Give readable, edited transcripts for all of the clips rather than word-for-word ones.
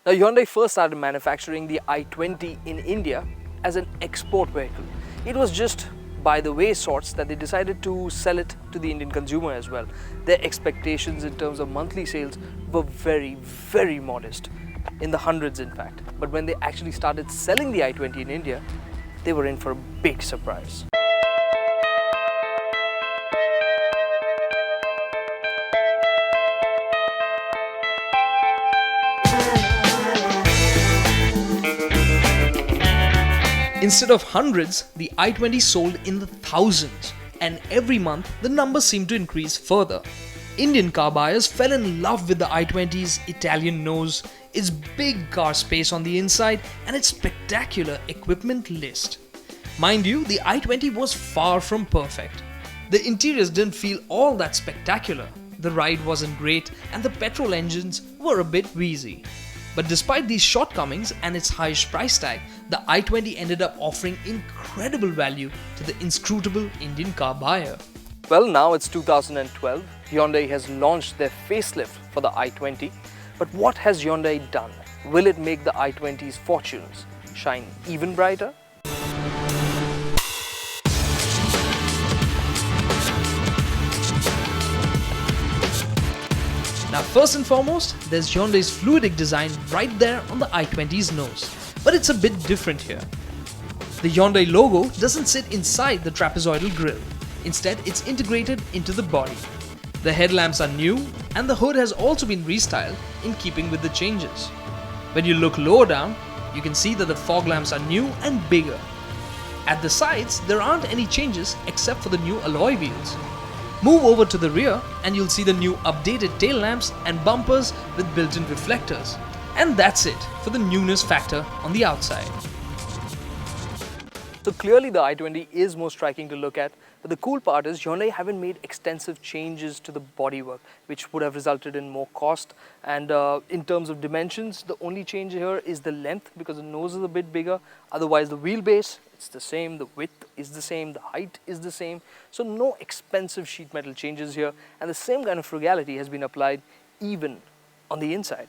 Now, Hyundai first started manufacturing the i20 in India as an export vehicle. It was just by the way sorts that they decided to sell it to the Indian consumer as well. Their expectations in terms of monthly sales were very, very modest, in the hundreds in fact. But when they actually started selling the i20 in India, they were in for a big surprise. Instead of hundreds, the i20 sold in the thousands, and every month the numbers seemed to increase further. Indian car buyers fell in love with the i20's Italian nose, its big car space on the inside, and its spectacular equipment list. Mind you, the i20 was far from perfect. The interiors didn't feel all that spectacular, the ride wasn't great, and the petrol engines were a bit wheezy. But despite these shortcomings and its high price tag, the i20 ended up offering incredible value to the inscrutable Indian car buyer. Well, now it's 2012. Hyundai has launched their facelift for the i20. But what has Hyundai done? Will it make the i20's fortunes shine even brighter? Now, first and foremost, there's Hyundai's fluidic design right there on the i20's nose. But it's a bit different here. The Hyundai logo doesn't sit inside the trapezoidal grille. Instead, it's integrated into the body. The headlamps are new, and the hood has also been restyled in keeping with the changes. When you look lower down, you can see that the fog lamps are new and bigger. At the sides, there aren't any changes except for the new alloy wheels. Move over to the rear and you'll see the new updated tail lamps and bumpers with built-in reflectors. And that's it for the newness factor on the outside. So clearly the i20 is more striking to look at, but the cool part is Hyundai haven't made extensive changes to the bodywork, which would have resulted in more cost. And in terms of dimensions, the only change here is the length, because the nose is a bit bigger. Otherwise, the wheelbase, it's the same, the width is the same, the height is the same. So no expensive sheet metal changes here, and the same kind of frugality has been applied even on the inside.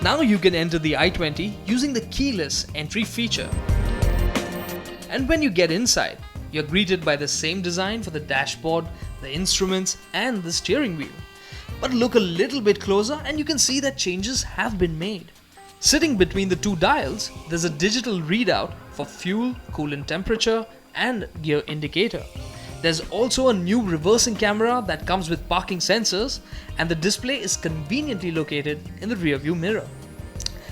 Now you can enter the i20 using the keyless entry feature. And when you get inside, you're greeted by the same design for the dashboard, the instruments, and the steering wheel. But look a little bit closer and you can see that changes have been made. Sitting between the two dials, there's a digital readout for fuel, coolant temperature, and gear indicator. There's also a new reversing camera that comes with parking sensors, and the display is conveniently located in the rearview mirror.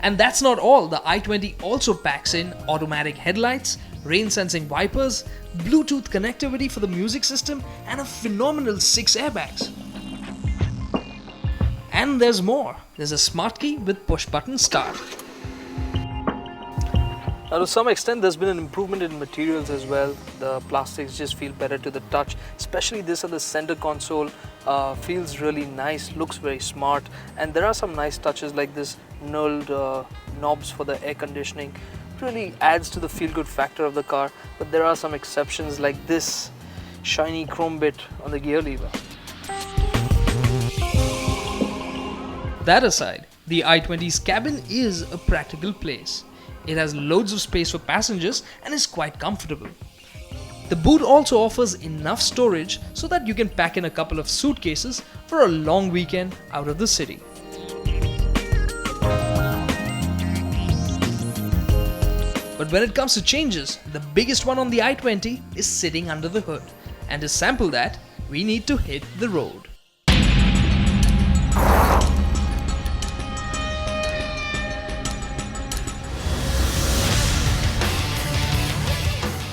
And that's not all. The i20 also packs in automatic headlights, rain sensing wipers, Bluetooth connectivity for the music system, and a phenomenal 6 airbags. And there's more. There's a smart key with push button start. Now, to some extent, there's been an improvement in materials as well. The plastics just feel better to the touch, especially this on the center console. Feels really nice, looks very smart, and there are some nice touches like this knurled knobs for the air conditioning. Really adds to the feel-good factor of the car, but there are some exceptions like this shiny chrome bit on the gear lever. That aside, the i20's cabin is a practical place. It has loads of space for passengers and is quite comfortable. The boot also offers enough storage so that you can pack in a couple of suitcases for a long weekend out of the city. But when it comes to changes, the biggest one on the i20 is sitting under the hood. And to sample that, we need to hit the road.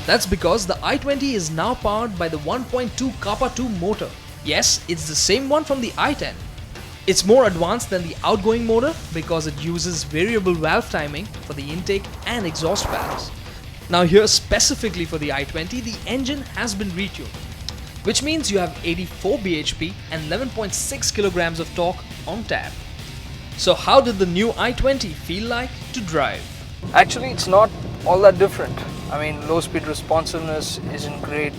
That's because the i20 is now powered by the 1.2 Kappa 2 motor. Yes, it's the same one from the i10. It's more advanced than the outgoing motor because it uses variable valve timing for the intake and exhaust valves. Now here specifically for the i20, the engine has been retuned, which means you have 84 bhp and 11.6 kilograms of torque on tap. So how did the new i20 feel like to drive? Actually, it's not all that different. I mean, low speed responsiveness isn't great.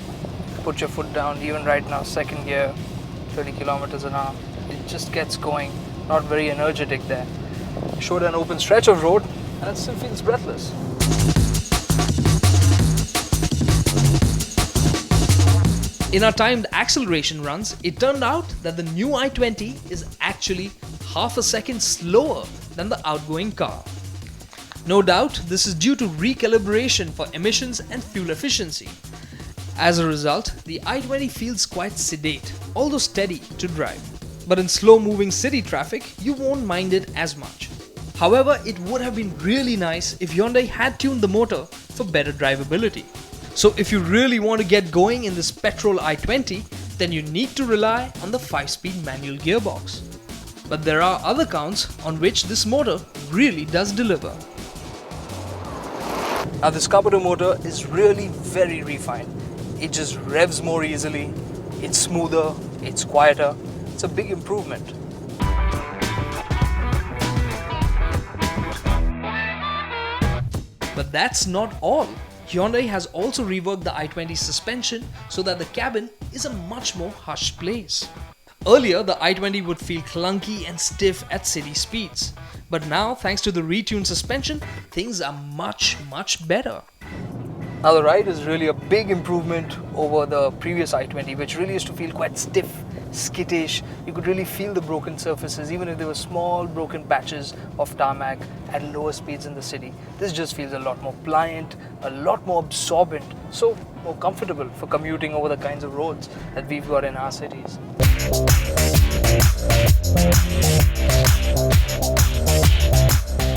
put your foot down. Even right now, second gear, 30 kilometers an hour. It just gets going. Not very energetic there. Showed an open stretch of road and it still feels breathless. In our timed acceleration runs, it turned out that the new i20 is actually half a second slower than the outgoing car. No doubt, this is due to recalibration for emissions and fuel efficiency. As a result, the i20 feels quite sedate, although steady to drive. But in slow-moving city traffic, you won't mind it as much. However, it would have been really nice if Hyundai had tuned the motor for better drivability. So if you really want to get going in this petrol i20, then you need to rely on the 5-speed manual gearbox. But there are other counts on which this motor really does deliver. Now this carburetor motor is really very refined. It just revs more easily, it's smoother, it's quieter. It's a big improvement. But that's not all. Hyundai has also reworked the i20 suspension so that the cabin is a much more hushed place. Earlier, the i20 would feel clunky and stiff at city speeds. But now, thanks to the retuned suspension, things are much better. Now the ride is really a big improvement over the previous i20, which really used to feel quite stiff, skittish. You could really feel the broken surfaces, even if there were small broken patches of tarmac at lower speeds in the city. This just feels a lot more pliant, a lot more absorbent, so more comfortable for commuting over the kinds of roads that we've got in our cities.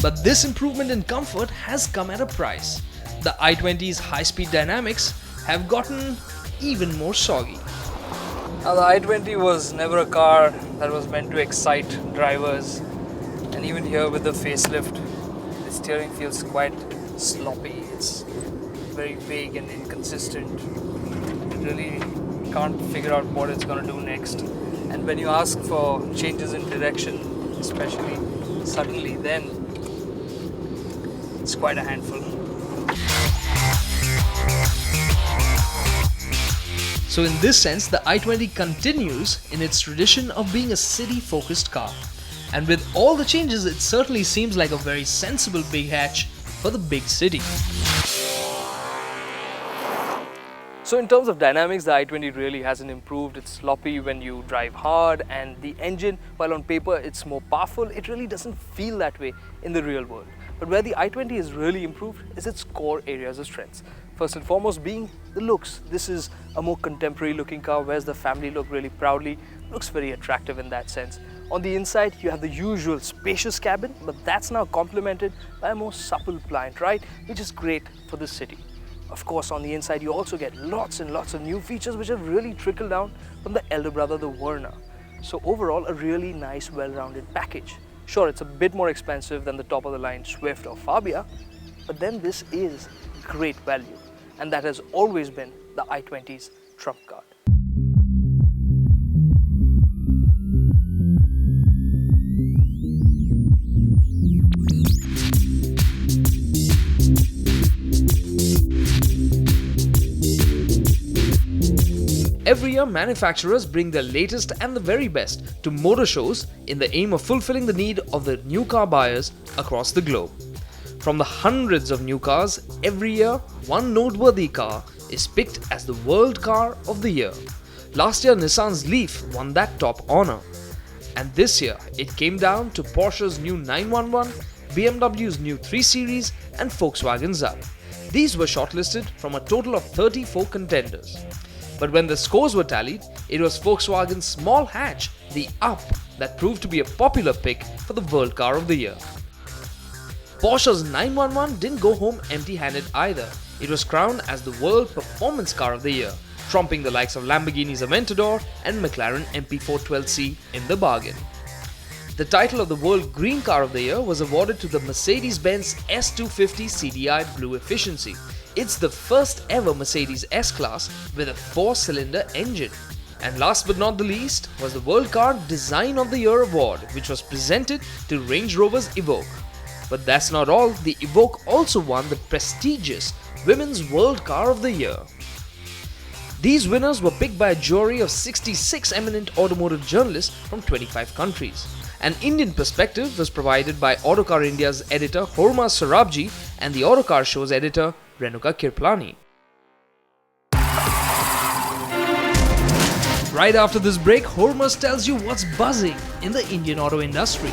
But this improvement in comfort has come at a price. The i20's high-speed dynamics have gotten even more soggy. Now the i20 was never a car that was meant to excite drivers, and even here with the facelift, the steering feels quite sloppy. It's very vague and inconsistent. You really can't figure out what it's going to do next. And when you ask for changes in direction, especially suddenly, then it's quite a handful. So in this sense, the i20 continues in its tradition of being a city-focused car. And with all the changes, it certainly seems like a very sensible big hatch for the big city. So in terms of dynamics, the i20 really hasn't improved. It's sloppy when you drive hard, and the engine, while on paper it's more powerful, it really doesn't feel that way in the real world. But where the i20 is really improved is its core areas of strengths. First and foremost being the looks. This is a more contemporary looking car, wears the family look really proudly, looks very attractive in that sense. On the inside, you have the usual spacious cabin, but that's now complemented by a more supple pliant ride, which is great for the city. Of course, on the inside, you also get lots and lots of new features which have really trickled down from the elder brother, the Verna. So overall, a really nice, well-rounded package. Sure, it's a bit more expensive than the top-of-the-line Swift or Fabia, but then this is great value, and that has always been the i20's trump card. Every year, manufacturers bring their latest and the very best to motor shows in the aim of fulfilling the need of the new car buyers across the globe. From the hundreds of new cars, every year, one noteworthy car is picked as the World Car of the Year. Last year, Nissan's Leaf won that top honor. And this year, it came down to Porsche's new 911, BMW's new 3 Series, and Volkswagen's Up. These were shortlisted from a total of 34 contenders. But when the scores were tallied, it was Volkswagen's small hatch, the Up, that proved to be a popular pick for the World Car of the Year. Porsche's 911 didn't go home empty-handed either. It was crowned as the World Performance Car of the Year, trumping the likes of Lamborghini's Aventador and McLaren MP412C in the bargain. The title of the World Green Car of the Year was awarded to the Mercedes-Benz S250 CDI Blue Efficiency. It's the first ever Mercedes S-Class with a 4-cylinder engine. And last but not the least was the World Car Design of the Year award, which was presented to Range Rover's Evoque. But that's not all, the Evoque also won the prestigious Women's World Car of the Year. These winners were picked by a jury of 66 eminent automotive journalists from 25 countries. An Indian perspective was provided by Autocar India's editor Horma Sarabji and the Autocar Show's editor Renuka Kirplani. Right after this break, Hormas tells you what's buzzing in the Indian auto industry.